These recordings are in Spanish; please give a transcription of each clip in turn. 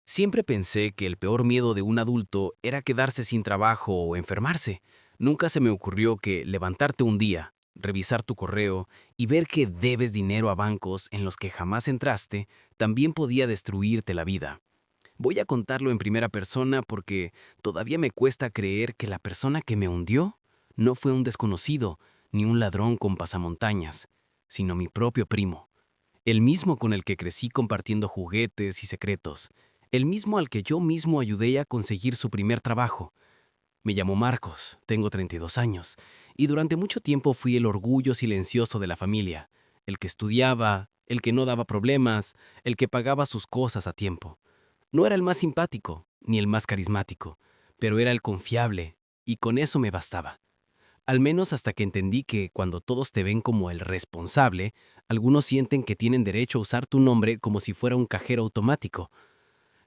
Siempre pensé que el peor miedo de un adulto era quedarse sin trabajo o enfermarse. Nunca se me ocurrió que levantarte un día, revisar tu correo y ver que debes dinero a bancos en los que jamás entraste, también podía destruirte la vida. Voy a contarlo en primera persona porque todavía me cuesta creer que la persona que me hundió no fue un desconocido ni un ladrón con pasamontañas, sino mi propio primo. El mismo con el que crecí compartiendo juguetes y secretos. El mismo al que yo mismo ayudé a conseguir su primer trabajo. Me llamo Marcos, tengo 32 años, y durante mucho tiempo fui el orgullo silencioso de la familia, el que estudiaba, el que no daba problemas, el que pagaba sus cosas a tiempo. No era el más simpático, ni el más carismático, pero era el confiable, y con eso me bastaba. Al menos hasta que entendí que cuando todos te ven como el responsable, algunos sienten que tienen derecho a usar tu nombre como si fuera un cajero automático.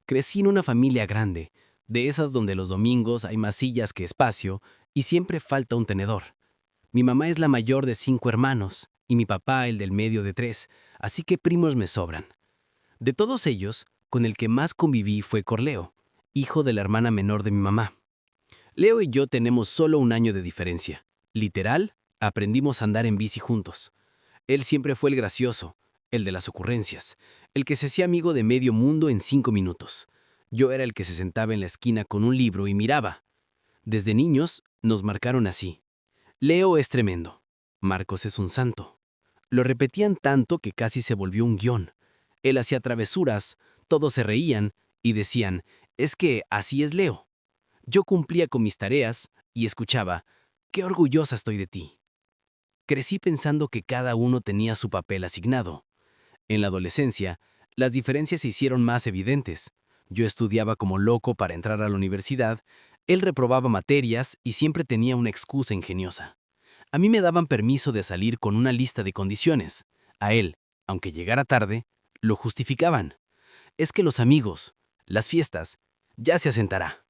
Crecí en una familia grande, de esas donde los domingos hay más sillas que espacio y siempre falta un tenedor. Mi mamá es la mayor de 5 hermanos y mi papá el del medio de 3, así que primos me sobran. De todos ellos, con el que más conviví fue Corleo, hijo de la hermana menor de mi mamá. Leo y yo tenemos solo un año de diferencia. Literal, aprendimos a andar en bici juntos. Él siempre fue el gracioso, el de las ocurrencias, el que se hacía amigo de medio mundo en 5 minutos. Yo era el que se sentaba en la esquina con un libro y miraba. Desde niños nos marcaron así. Leo es tremendo. Marcos es un santo. Lo repetían tanto que casi se volvió un guión. Él hacía travesuras, todos se reían y decían, es que así es Leo. Yo cumplía con mis tareas y escuchaba, qué orgullosa estoy de ti. Crecí pensando que cada uno tenía su papel asignado. En la adolescencia, las diferencias se hicieron más evidentes. Yo estudiaba como loco para entrar a la universidad, él reprobaba materias y siempre tenía una excusa ingeniosa. A mí me daban permiso de salir con una lista de condiciones. A él, aunque llegara tarde, lo justificaban. Es que los amigos, las fiestas, ya se asentará.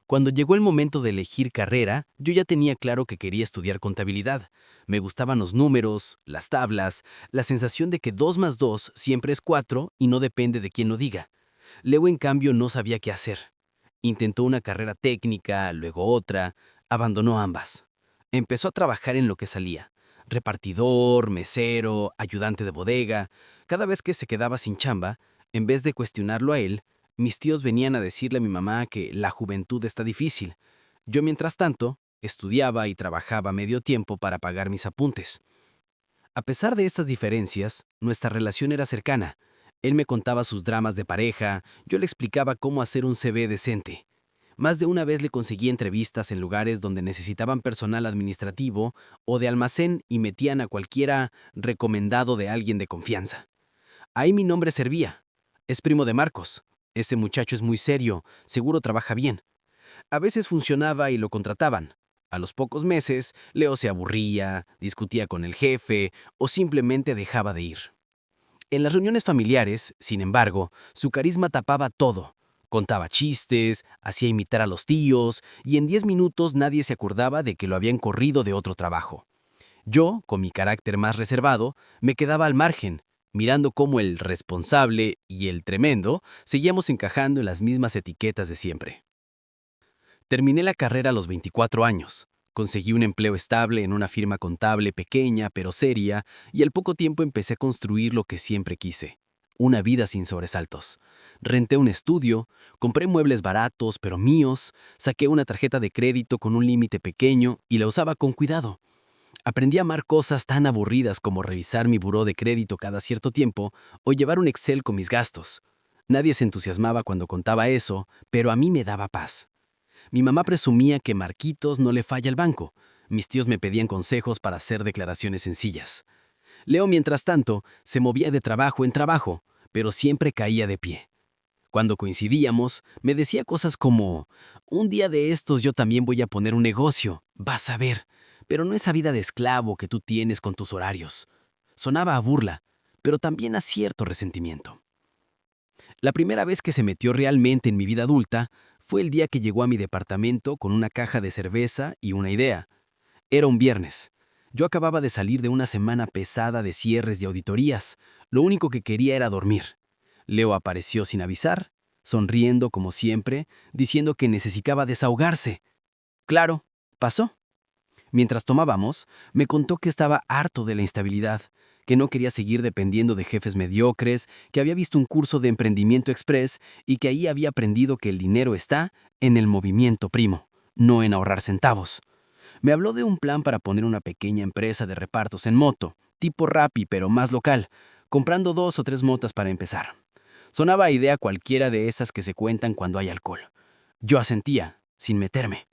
Cuando llegó el momento de elegir carrera, yo ya tenía claro que quería estudiar contabilidad. Me gustaban los números, las tablas, la sensación de que 2 más 2 siempre es 4 y no depende de quién lo diga. Leo, en cambio, no sabía qué hacer. Intentó una carrera técnica, luego otra, abandonó ambas. Empezó a trabajar en lo que salía. Repartidor, mesero, ayudante de bodega. Cada vez que se quedaba sin chamba, en vez de cuestionarlo a él, mis tíos venían a decirle a mi mamá que la juventud está difícil. Yo, mientras tanto, estudiaba y trabajaba medio tiempo para pagar mis apuntes. A pesar de estas diferencias, nuestra relación era cercana. Él me contaba sus dramas de pareja, yo le explicaba cómo hacer un CV decente. Más de una vez le conseguí entrevistas en lugares donde necesitaban personal administrativo o de almacén y metían a cualquiera recomendado de alguien de confianza. Ahí mi nombre servía. Es primo de Marcos. Ese muchacho es muy serio, seguro trabaja bien. A veces funcionaba y lo contrataban. A los pocos meses, Leo se aburría, discutía con el jefe o simplemente dejaba de ir. En las reuniones familiares, sin embargo, su carisma tapaba todo. Contaba chistes, hacía imitar a los tíos y en 10 minutos nadie se acordaba de que lo habían corrido de otro trabajo. Yo, con mi carácter más reservado, me quedaba al margen, mirando cómo el responsable y el tremendo seguíamos encajando en las mismas etiquetas de siempre. Terminé la carrera a los 24 años. Conseguí un empleo estable en una firma contable pequeña pero seria y al poco tiempo empecé a construir lo que siempre quise. Una vida sin sobresaltos. Renté un estudio, compré muebles baratos pero míos, saqué una tarjeta de crédito con un límite pequeño y la usaba con cuidado. Aprendí a amar cosas tan aburridas como revisar mi buró de crédito cada cierto tiempo o llevar un Excel con mis gastos. Nadie se entusiasmaba cuando contaba eso, pero a mí me daba paz. Mi mamá presumía que Marquitos no le falla al banco. Mis tíos me pedían consejos para hacer declaraciones sencillas. Leo, mientras tanto, se movía de trabajo en trabajo, pero siempre caía de pie. Cuando coincidíamos, me decía cosas como, un día de estos yo también voy a poner un negocio, vas a ver, pero no esa vida de esclavo que tú tienes con tus horarios. Sonaba a burla, pero también a cierto resentimiento. La primera vez que se metió realmente en mi vida adulta fue el día que llegó a mi departamento con una caja de cerveza y una idea. Era un viernes. Yo acababa de salir de una semana pesada de cierres y auditorías. Lo único que quería era dormir. Leo apareció sin avisar. sonriendo como siempre, diciendo que necesitaba desahogarse. Claro, pasó. Mientras tomábamos, me contó que estaba harto de la instabilidad, que no quería seguir dependiendo de jefes mediocres, que había visto un curso de emprendimiento express y que ahí había aprendido que el dinero está en el movimiento primo, no en ahorrar centavos. Me habló de un plan para poner una pequeña empresa de repartos en moto, tipo Rappi pero más local, comprando 2 o 3 motas para empezar. Sonaba a idea cualquiera de esas que se cuentan cuando hay alcohol. Yo asentía, sin meterme.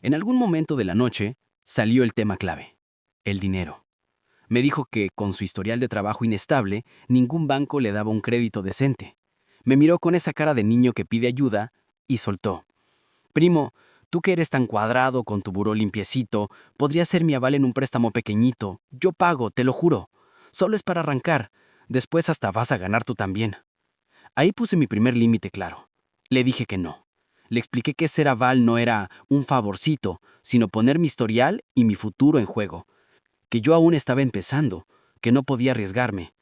En algún momento de la noche, salió el tema clave, el dinero. Me dijo que, con su historial de trabajo inestable, ningún banco le daba un crédito decente. Me miró con esa cara de niño que pide ayuda y soltó. Primo, tú que eres tan cuadrado con tu buró limpiecito, podrías ser mi aval en un préstamo pequeñito. Yo pago, te lo juro. Solo es para arrancar. Después hasta vas a ganar tú también. Ahí puse mi primer límite claro. Le dije que no. Le expliqué que ser aval no era un favorcito, sino poner mi historial y mi futuro en juego. Que yo aún estaba empezando, que no podía arriesgarme.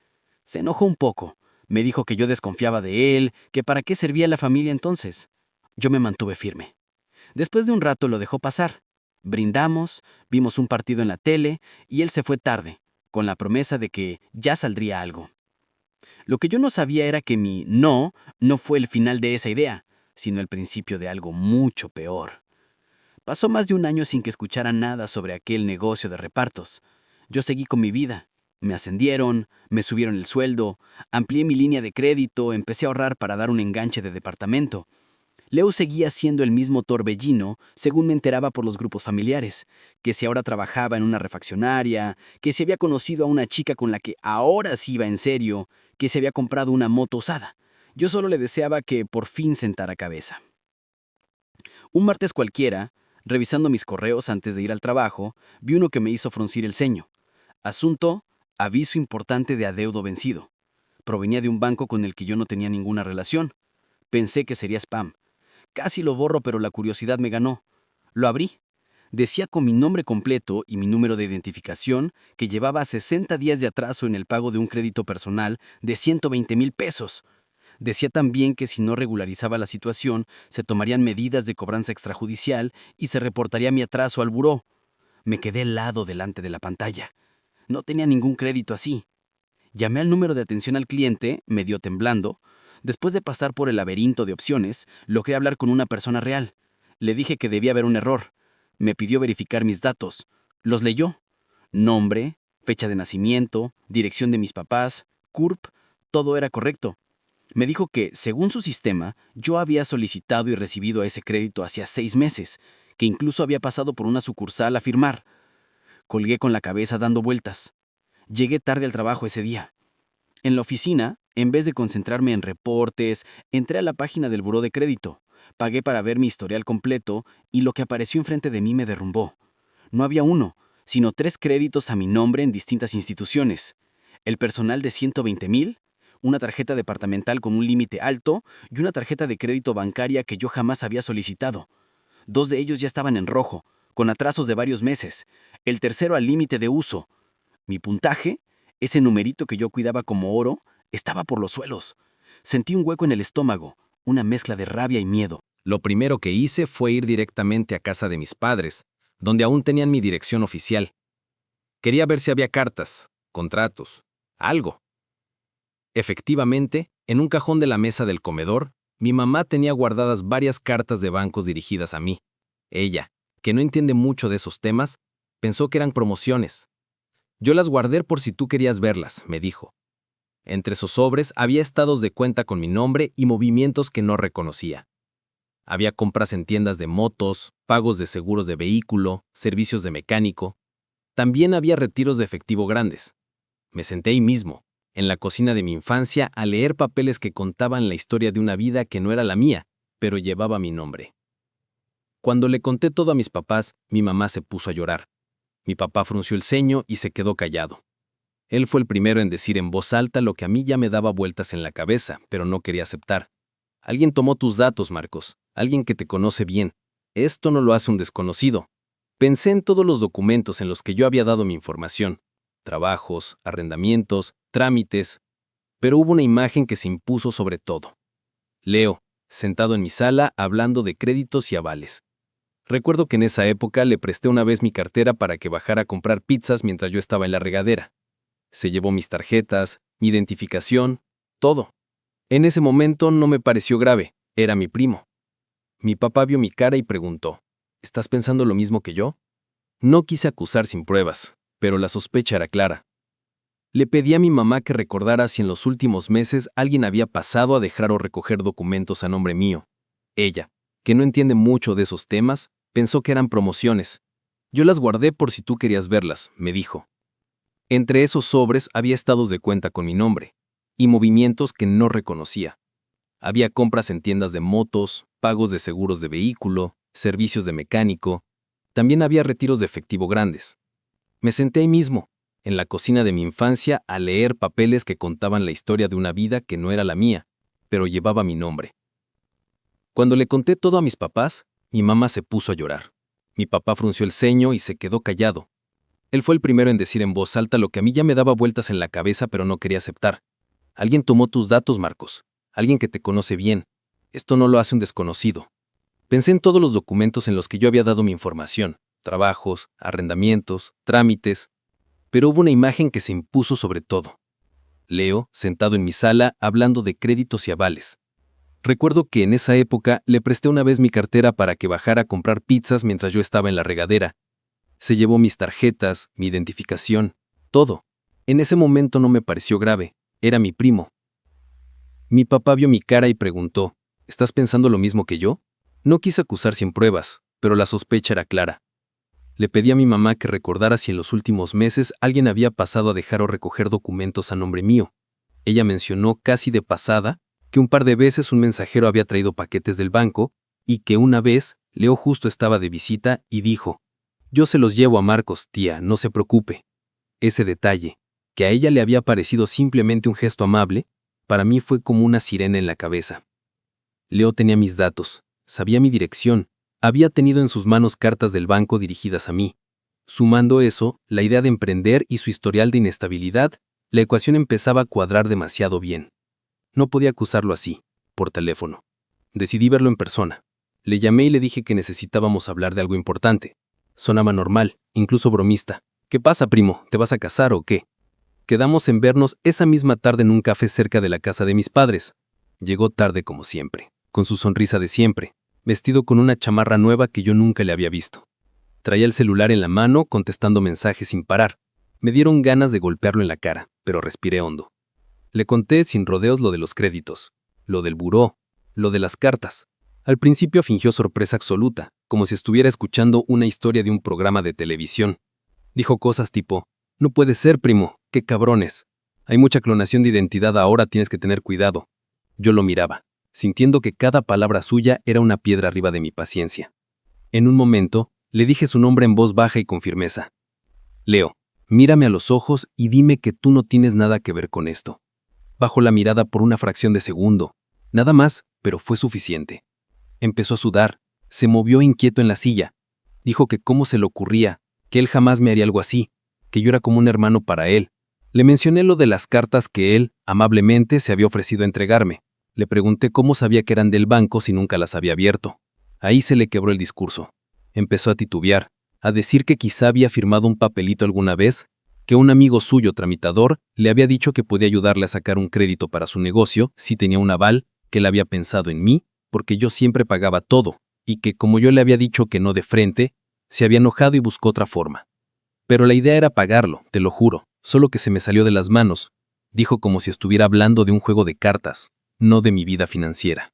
Se enojó un poco. Me dijo que yo desconfiaba de él, que para qué servía la familia entonces. Yo me mantuve firme. Después de un rato lo dejó pasar. Brindamos, vimos un partido en la tele y él se fue tarde, con la promesa de que ya saldría algo. Lo que yo no sabía era que mi no fue el final de esa idea, sino el principio de algo mucho peor. Pasó más de un año sin que escuchara nada sobre aquel negocio de repartos. Yo seguí con mi vida. Me ascendieron, me subieron el sueldo, amplié mi línea de crédito, empecé a ahorrar para dar un enganche de departamento. Leo seguía siendo el mismo torbellino, según me enteraba por los grupos familiares, que si ahora trabajaba en una refaccionaria, que si había conocido a una chica con la que ahora sí iba en serio, que se había comprado una moto usada. Yo solo le deseaba que por fin sentara cabeza. Un martes cualquiera, revisando mis correos antes de ir al trabajo, vi uno que me hizo fruncir el ceño. Asunto: aviso importante de adeudo vencido. Provenía de un banco con el que yo no tenía ninguna relación. Pensé que sería spam. Casi lo borro, pero la curiosidad me ganó. Lo abrí. Decía con mi nombre completo y mi número de identificación que llevaba 60 días de atraso en el pago de un crédito personal de 120,000 pesos. Decía también que si no regularizaba la situación, se tomarían medidas de cobranza extrajudicial y se reportaría mi atraso al buró. Me quedé helado delante de la pantalla. No tenía ningún crédito así. Llamé al número de atención al cliente, medio temblando. Después de pasar por el laberinto de opciones, logré hablar con una persona real. Le dije que debía haber un error. Me pidió verificar mis datos. Los leyó. Nombre, fecha de nacimiento, dirección de mis papás, CURP, todo era correcto. Me dijo que, según su sistema, yo había solicitado y recibido ese crédito hacía 6 meses, que incluso había pasado por una sucursal a firmar. Colgué con la cabeza dando vueltas. Llegué tarde al trabajo ese día. En la oficina, en vez de concentrarme en reportes, entré a la página del buró de crédito. Pagué para ver mi historial completo y lo que apareció enfrente de mí me derrumbó. No había uno, sino 3 créditos a mi nombre en distintas instituciones. El personal de 120,000, una tarjeta departamental con un límite alto y una tarjeta de crédito bancaria que yo jamás había solicitado. 2 de ellos ya estaban en rojo, con atrasos de varios meses. El tercero al límite de uso. Mi puntaje, ese numerito que yo cuidaba como oro, estaba por los suelos. Sentí un hueco en el estómago, una mezcla de rabia y miedo. Lo primero que hice fue ir directamente a casa de mis padres, donde aún tenían mi dirección oficial. Quería ver si había cartas, contratos, algo. Efectivamente, en un cajón de la mesa del comedor, mi mamá tenía guardadas varias cartas de bancos dirigidas a mí. Ella, que no entiende mucho de esos temas, pensó que eran promociones. Yo las guardé por si tú querías verlas, me dijo. Entre esos sobres había estados de cuenta con mi nombre y movimientos que no reconocía. Había compras en tiendas de motos, pagos de seguros de vehículo, servicios de mecánico. También había retiros de efectivo grandes. Me senté ahí mismo, en la cocina de mi infancia, a leer papeles que contaban la historia de una vida que no era la mía, pero llevaba mi nombre. Cuando le conté todo a mis papás, mi mamá se puso a llorar. Mi papá frunció el ceño y se quedó callado. Él fue el primero en decir en voz alta lo que a mí ya me daba vueltas en la cabeza, pero no quería aceptar. Alguien tomó tus datos, Marcos. Alguien que te conoce bien. Esto no lo hace un desconocido. Pensé en todos los documentos en los que yo había dado mi información. Trabajos, arrendamientos, trámites. Pero hubo una imagen que se impuso sobre todo. Leo, sentado en mi sala hablando de créditos y avales. Recuerdo que en esa época le presté una vez mi cartera para que bajara a comprar pizzas mientras yo estaba en la regadera. Se llevó mis tarjetas, mi identificación, todo. En ese momento no me pareció grave, era mi primo. Mi papá vio mi cara y preguntó, ¿estás pensando lo mismo que yo? No quise acusar sin pruebas, pero la sospecha era clara. Le pedí a mi mamá que recordara si en los últimos meses alguien había pasado a dejar o recoger documentos a nombre mío. Ella, que no entiende mucho de esos temas, pensó que eran promociones. Yo las guardé por si tú querías verlas, me dijo. Entre esos sobres había estados de cuenta con mi nombre y movimientos que no reconocía. Había compras en tiendas de motos, pagos de seguros de vehículo, servicios de mecánico. También había retiros de efectivo grandes. Me senté ahí mismo, en la cocina de mi infancia, a leer papeles que contaban la historia de una vida que no era la mía, pero llevaba mi nombre. Cuando le conté todo a mis papás, mi mamá se puso a llorar. Mi papá frunció el ceño y se quedó callado. Él fue el primero en decir en voz alta lo que a mí ya me daba vueltas en la cabeza, pero no quería aceptar. Alguien tomó tus datos, Marcos. Alguien que te conoce bien. Esto no lo hace un desconocido. Pensé en todos los documentos en los que yo había dado mi información, trabajos, arrendamientos, trámites, pero hubo una imagen que se impuso sobre todo. Leo, sentado en mi sala, hablando de créditos y avales. Recuerdo que en esa época le presté una vez mi cartera para que bajara a comprar pizzas mientras yo estaba en la regadera. Se llevó mis tarjetas, mi identificación, todo. En ese momento no me pareció grave, era mi primo. Mi papá vio mi cara y preguntó, ¿estás pensando lo mismo que yo? No quise acusar sin pruebas, pero la sospecha era clara. Le pedí a mi mamá que recordara si en los últimos meses alguien había pasado a dejar o recoger documentos a nombre mío. Ella mencionó casi de pasada que un par de veces un mensajero había traído paquetes del banco y que una vez Leo justo estaba de visita y dijo, yo se los llevo a Marcos, tía, no se preocupe. Ese detalle, que a ella le había parecido simplemente un gesto amable, para mí fue como una sirena en la cabeza. Leo tenía mis datos, sabía mi dirección, había tenido en sus manos cartas del banco dirigidas a mí. Sumando eso, la idea de emprender y su historial de inestabilidad, la ecuación empezaba a cuadrar demasiado bien. No podía acusarlo así, por teléfono. Decidí verlo en persona. Le llamé y le dije que necesitábamos hablar de algo importante. Sonaba normal, incluso bromista. ¿Qué pasa, primo? ¿Te vas a casar o qué? Quedamos en vernos esa misma tarde en un café cerca de la casa de mis padres. Llegó tarde como siempre, con su sonrisa de siempre, vestido con una chamarra nueva que yo nunca le había visto. Traía el celular en la mano, contestando mensajes sin parar. Me dieron ganas de golpearlo en la cara, pero respiré hondo. Le conté sin rodeos lo de los créditos, lo del buró, lo de las cartas. Al principio fingió sorpresa absoluta, como si estuviera escuchando una historia de un programa de televisión. Dijo cosas tipo, no puede ser, primo, qué cabrones. Hay mucha clonación de identidad ahora, tienes que tener cuidado. Yo lo miraba, sintiendo que cada palabra suya era una piedra arriba de mi paciencia. En un momento, le dije su nombre en voz baja y con firmeza. Leo, mírame a los ojos y dime que tú no tienes nada que ver con esto. Bajó la mirada por una fracción de segundo. Nada más, pero fue suficiente. Empezó a sudar, se movió inquieto en la silla. Dijo que cómo se le ocurría, que él jamás me haría algo así, que yo era como un hermano para él. Le mencioné lo de las cartas que él, amablemente, se había ofrecido a entregarme. Le pregunté cómo sabía que eran del banco si nunca las había abierto. Ahí se le quebró el discurso. Empezó a titubear, a decir que quizá había firmado un papelito alguna vez, que un amigo suyo tramitador le había dicho que podía ayudarle a sacar un crédito para su negocio si tenía un aval, que él había pensado en mí, porque yo siempre pagaba todo, y que como yo le había dicho que no de frente, se había enojado y buscó otra forma. Pero la idea era pagarlo, te lo juro, solo que se me salió de las manos, dijo como si estuviera hablando de un juego de cartas, no de mi vida financiera.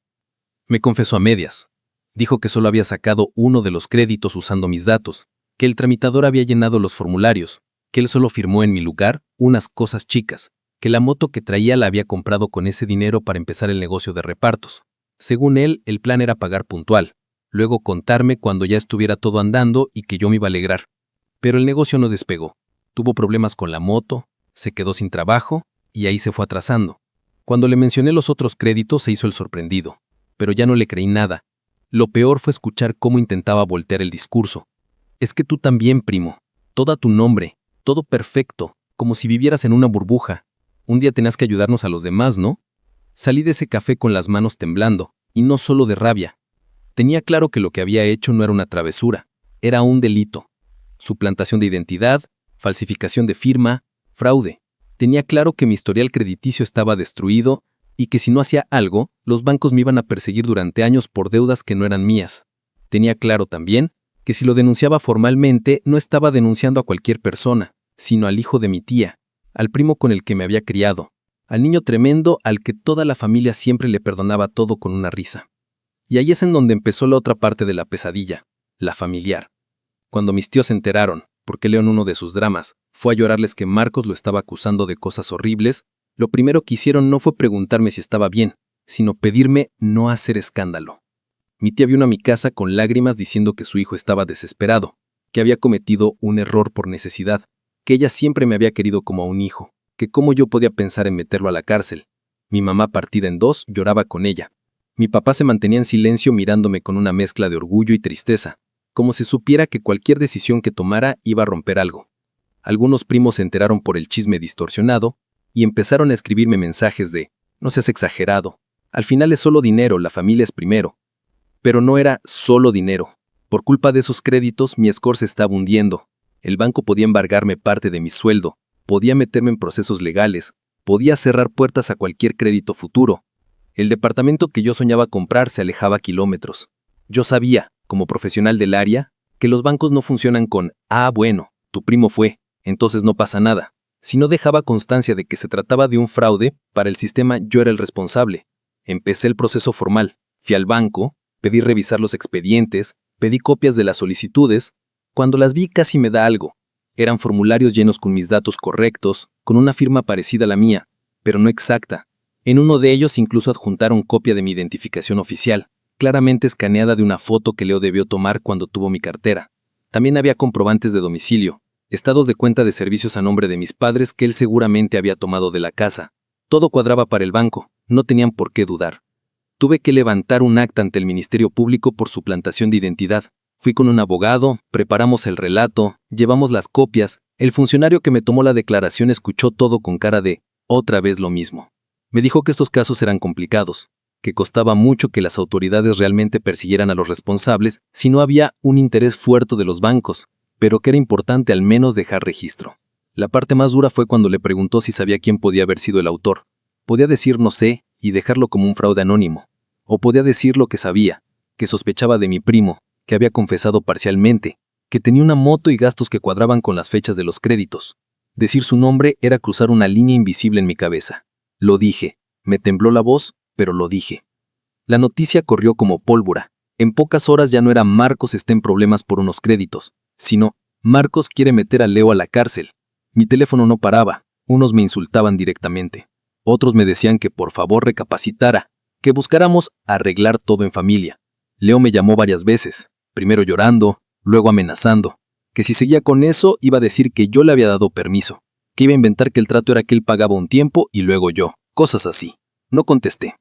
Me confesó a medias. Dijo que solo había sacado uno de los créditos usando mis datos, que el tramitador había llenado los formularios, que él solo firmó en mi lugar unas cosas chicas, que la moto que traía la había comprado con ese dinero para empezar el negocio de repartos. Según él, el plan era pagar puntual, luego contarme cuando ya estuviera todo andando y que yo me iba a alegrar. Pero el negocio no despegó. Tuvo problemas con la moto, se quedó sin trabajo y ahí se fue atrasando. Cuando le mencioné los otros créditos se hizo el sorprendido, pero ya no le creí nada. Lo peor fue escuchar cómo intentaba voltear el discurso. Es que tú también, primo. Todo tu nombre, todo perfecto, como si vivieras en una burbuja. Un día tenías que ayudarnos a los demás, ¿no? Salí de ese café con las manos temblando, y no solo de rabia. Tenía claro que lo que había hecho no era una travesura, era un delito. Suplantación de identidad, falsificación de firma, fraude. Tenía claro que mi historial crediticio estaba destruido y que si no hacía algo, los bancos me iban a perseguir durante años por deudas que no eran mías. Tenía claro también que si lo denunciaba formalmente, no estaba denunciando a cualquier persona, sino al hijo de mi tía, al primo con el que me había criado, al niño tremendo al que toda la familia siempre le perdonaba todo con una risa. Y ahí es en donde empezó la otra parte de la pesadilla, la familiar. Cuando mis tíos se enteraron, porque Leo en uno de sus dramas fue a llorarles que Marcos lo estaba acusando de cosas horribles, lo primero que hicieron no fue preguntarme si estaba bien, sino pedirme no hacer escándalo. Mi tía vino a mi casa con lágrimas diciendo que su hijo estaba desesperado, que había cometido un error por necesidad, que ella siempre me había querido como a un hijo, que cómo yo podía pensar en meterlo a la cárcel. Mi mamá, partida en dos, lloraba con ella. Mi papá se mantenía en silencio mirándome con una mezcla de orgullo y tristeza, como si supiera que cualquier decisión que tomara iba a romper algo. Algunos primos se enteraron por el chisme distorsionado y empezaron a escribirme mensajes de «No seas exagerado, al final es solo dinero, la familia es primero». Pero no era solo dinero. Por culpa de esos créditos, mi score se estaba hundiendo. El banco podía embargarme parte de mi sueldo, podía meterme en procesos legales, podía cerrar puertas a cualquier crédito futuro. El departamento que yo soñaba comprar se alejaba kilómetros. Yo sabía, como profesional del área, que los bancos no funcionan con «Ah, bueno, tu primo fue, entonces no pasa nada». Si no dejaba constancia de que se trataba de un fraude, para el sistema yo era el responsable. Empecé el proceso formal, fui al banco, pedí revisar los expedientes, pedí copias de las solicitudes. Cuando las vi casi me da algo. Eran formularios llenos con mis datos correctos, con una firma parecida a la mía, pero no exacta. En uno de ellos incluso adjuntaron copia de mi identificación oficial, claramente escaneada de una foto que Leo debió tomar cuando tuvo mi cartera. También había comprobantes de domicilio, estados de cuenta de servicios a nombre de mis padres que él seguramente había tomado de la casa. Todo cuadraba para el banco, no tenían por qué dudar. Tuve que levantar un acta ante el Ministerio Público por suplantación de identidad. Fui con un abogado, preparamos el relato, llevamos las copias. El funcionario que me tomó la declaración escuchó todo con cara de «otra vez lo mismo». Me dijo que estos casos eran complicados, que costaba mucho que las autoridades realmente persiguieran a los responsables si no había un interés fuerte de los bancos, pero que era importante al menos dejar registro. La parte más dura fue cuando le preguntó si sabía quién podía haber sido el autor. Podía decir no sé y dejarlo como un fraude anónimo. O podía decir lo que sabía, que sospechaba de mi primo, que había confesado parcialmente, que tenía una moto y gastos que cuadraban con las fechas de los créditos. Decir su nombre era cruzar una línea invisible en mi cabeza. Lo dije. Me tembló la voz, pero lo dije. La noticia corrió como pólvora. En pocas horas ya no era Marcos está en problemas por unos créditos, sino Marcos quiere meter a Leo a la cárcel. Mi teléfono no paraba. Unos me insultaban directamente. Otros me decían que por favor recapacitara, que buscáramos arreglar todo en familia. Leo me llamó varias veces, primero llorando, luego amenazando, que si seguía con eso iba a decir que yo le había dado permiso, que iba a inventar que el trato era que él pagaba un tiempo y luego yo, cosas así. No contesté.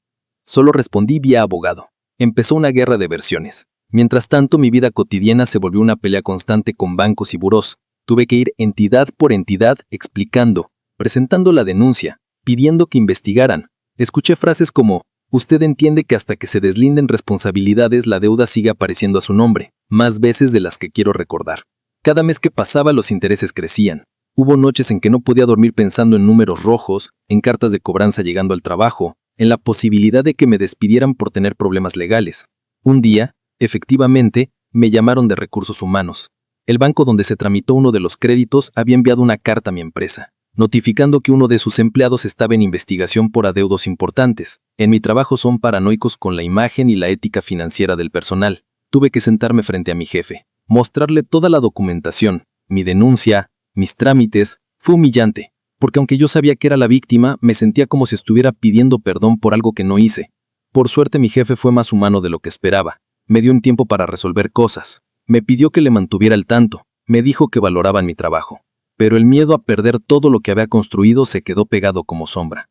Solo respondí vía abogado. Empezó una guerra de versiones. Mientras tanto, mi vida cotidiana se volvió una pelea constante con bancos y burós. Tuve que ir entidad por entidad explicando, presentando la denuncia, pidiendo que investigaran. Escuché frases como, usted entiende que hasta que se deslinden responsabilidades la deuda sigue apareciendo a su nombre, más veces de las que quiero recordar. Cada mes que pasaba los intereses crecían. Hubo noches en que no podía dormir pensando en números rojos, en cartas de cobranza llegando al trabajo, en la posibilidad de que me despidieran por tener problemas legales. Un día, efectivamente, me llamaron de Recursos Humanos. El banco donde se tramitó uno de los créditos había enviado una carta a mi empresa, notificando que uno de sus empleados estaba en investigación por adeudos importantes. En mi trabajo son paranoicos con la imagen y la ética financiera del personal. Tuve que sentarme frente a mi jefe, mostrarle toda la documentación, mi denuncia, mis trámites. Fue humillante, porque aunque yo sabía que era la víctima, me sentía como si estuviera pidiendo perdón por algo que no hice. Por suerte mi jefe fue más humano de lo que esperaba. Me dio un tiempo para resolver cosas. Me pidió que le mantuviera al tanto. Me dijo que valoraban mi trabajo. Pero el miedo a perder todo lo que había construido se quedó pegado como sombra.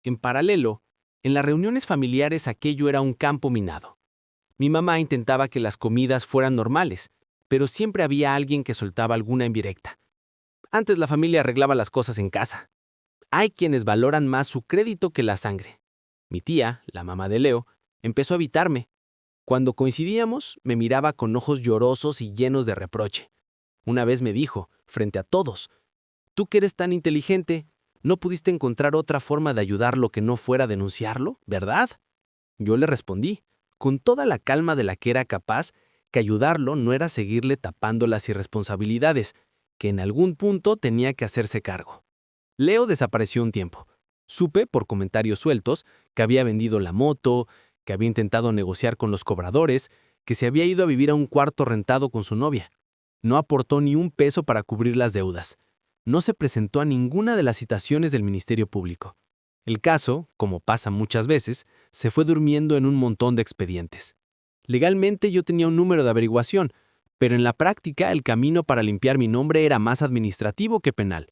En paralelo, en las reuniones familiares aquello era un campo minado. Mi mamá intentaba que las comidas fueran normales, pero siempre había alguien que soltaba alguna indirecta. Antes la familia arreglaba las cosas en casa. Hay quienes valoran más su crédito que la sangre. Mi tía, la mamá de Leo, Empezó a evitarme. Cuando coincidíamos, me miraba con ojos llorosos y llenos de reproche. Una vez me dijo, frente a todos, «Tú que eres tan inteligente, ¿no pudiste encontrar otra forma de ayudarlo que no fuera denunciarlo, verdad?» Yo le respondí, con toda la calma de la que era capaz, que ayudarlo no era seguirle tapando las irresponsabilidades, que en algún punto tenía que hacerse cargo. Leo desapareció un tiempo. Supe, por comentarios sueltos, que había vendido la moto, que había intentado negociar con los cobradores, que se había ido a vivir a un cuarto rentado con su novia. No aportó ni un peso para cubrir las deudas. No se presentó a ninguna de las citaciones del Ministerio Público. El caso, como pasa muchas veces, se fue durmiendo en un montón de expedientes. Legalmente yo tenía un número de averiguación, pero en la práctica el camino para limpiar mi nombre era más administrativo que penal.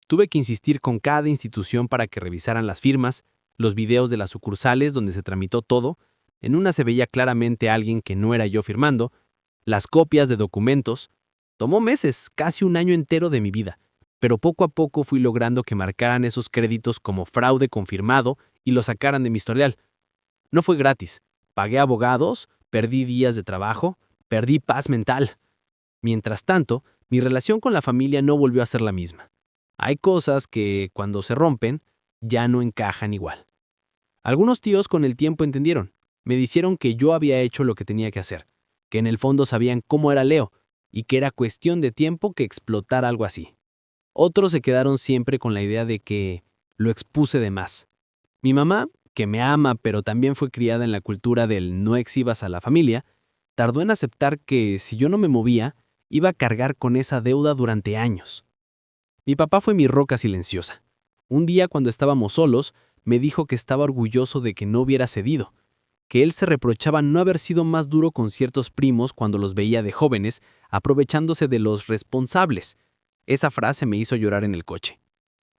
Tuve que insistir con cada institución para que revisaran las firmas, los videos de las sucursales donde se tramitó todo, en una se veía claramente a alguien que no era yo firmando, las copias de documentos. Tomó meses, casi un año entero de mi vida, pero poco a poco fui logrando que marcaran esos créditos como fraude confirmado y lo sacaran de mi historial. No fue gratis. Pagué abogados, perdí días de trabajo, perdí paz mental. Mientras tanto, mi relación con la familia no volvió a ser la misma. Hay cosas que, cuando se rompen, ya no encajan igual. Algunos tíos con el tiempo entendieron. Me dijeron que yo había hecho lo que tenía que hacer, que en el fondo sabían cómo era Leo y que era cuestión de tiempo que explotara algo así. Otros se quedaron siempre con la idea de que lo expuse de más. Mi mamá, que me ama pero también fue criada en la cultura del no exhibas a la familia, tardó en aceptar que si yo no me movía, iba a cargar con esa deuda durante años. Mi papá fue mi roca silenciosa. Un día cuando estábamos solos, me dijo que estaba orgulloso de que no hubiera cedido, que él se reprochaba no haber sido más duro con ciertos primos cuando los veía de jóvenes, aprovechándose de los responsables. Esa frase me hizo llorar en el coche.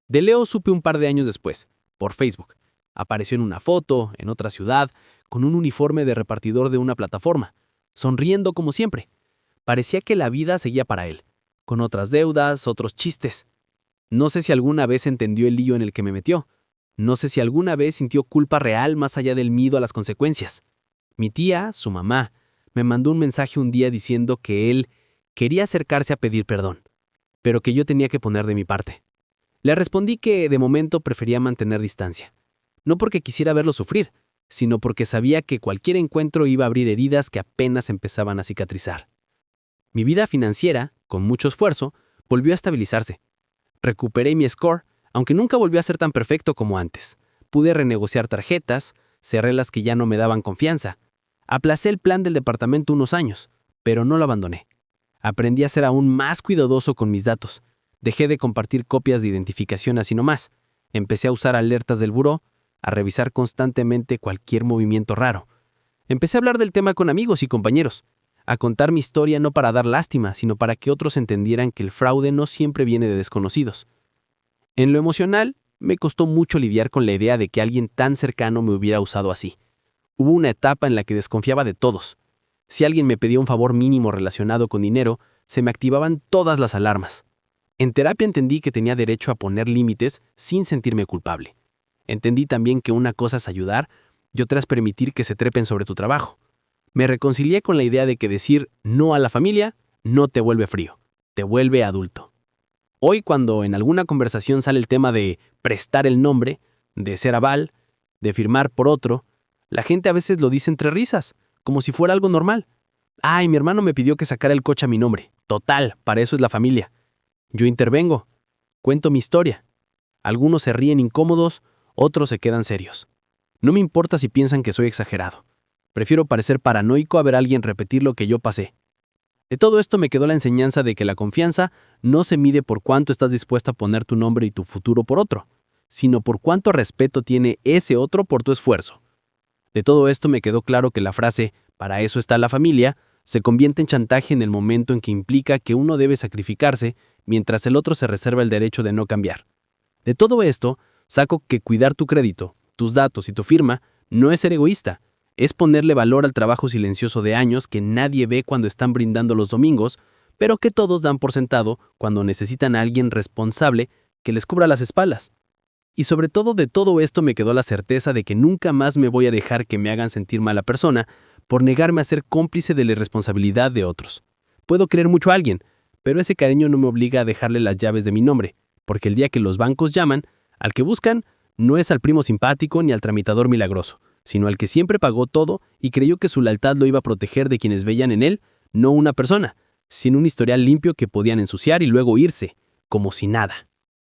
De Leo supe un par de años después, por Facebook. Apareció en una foto, en otra ciudad, con un uniforme de repartidor de una plataforma, sonriendo como siempre. Parecía que la vida seguía para él, con otras deudas, otros chistes. No sé si alguna vez entendió el lío en el que me metió. No sé si alguna vez sintió culpa real más allá del miedo a las consecuencias. Mi tía, su mamá, me mandó un mensaje un día diciendo que él quería acercarse a pedir perdón, pero que yo tenía que poner de mi parte. Le respondí que de momento prefería mantener distancia. No porque quisiera verlo sufrir, sino porque sabía que cualquier encuentro iba a abrir heridas que apenas empezaban a cicatrizar. Mi vida financiera, con mucho esfuerzo, volvió a estabilizarse. Recuperé mi score, aunque nunca volvió a ser tan perfecto como antes. Pude renegociar tarjetas, cerré las que ya no me daban confianza. Aplacé el plan del departamento unos años, pero no lo abandoné. Aprendí a ser aún más cuidadoso con mis datos. Dejé de compartir copias de identificación así nomás. Empecé a usar alertas del buró, a revisar constantemente cualquier movimiento raro. Empecé a hablar del tema con amigos y compañeros, a contar mi historia no para dar lástima, sino para que otros entendieran que el fraude no siempre viene de desconocidos. En lo emocional, me costó mucho lidiar con la idea de que alguien tan cercano me hubiera usado así. Hubo una etapa en la que desconfiaba de todos. Si alguien me pedía un favor mínimo relacionado con dinero, se me activaban todas las alarmas. En terapia entendí que tenía derecho a poner límites sin sentirme culpable. Entendí también que una cosa es ayudar y otra es permitir que se trepen sobre tu trabajo. Me reconcilié con la idea de que decir no a la familia no te vuelve frío, te vuelve adulto. Hoy, cuando en alguna conversación sale el tema de prestar el nombre, de ser aval, de firmar por otro, la gente a veces lo dice entre risas, como si fuera algo normal. Ay, mi hermano me pidió que sacara el coche a mi nombre. Total, para eso es la familia. Yo intervengo, cuento mi historia. Algunos se ríen incómodos, otros se quedan serios. No me importa si piensan que soy exagerado. Prefiero parecer paranoico a ver a alguien repetir lo que yo pasé. De todo esto me quedó la enseñanza de que la confianza no se mide por cuánto estás dispuesto a poner tu nombre y tu futuro por otro, sino por cuánto respeto tiene ese otro por tu esfuerzo. De todo esto me quedó claro que la frase «para eso está la familia» se convierte en chantaje en el momento en que implica que uno debe sacrificarse mientras el otro se reserva el derecho de no cambiar. De todo esto, saco que cuidar tu crédito, tus datos y tu firma no es ser egoísta, es ponerle valor al trabajo silencioso de años que nadie ve cuando están brindando los domingos, pero que todos dan por sentado cuando necesitan a alguien responsable que les cubra las espaldas. Y sobre todo de todo esto me quedó la certeza de que nunca más me voy a dejar que me hagan sentir mala persona por negarme a ser cómplice de la irresponsabilidad de otros. Puedo querer mucho a alguien, pero ese cariño no me obliga a dejarle las llaves de mi nombre, porque el día que los bancos llaman, al que buscan no es al primo simpático ni al tramitador milagroso, sino al que siempre pagó todo y creyó que su lealtad lo iba a proteger de quienes veían en él no una persona, sino un historial limpio que podían ensuciar y luego irse, como si nada.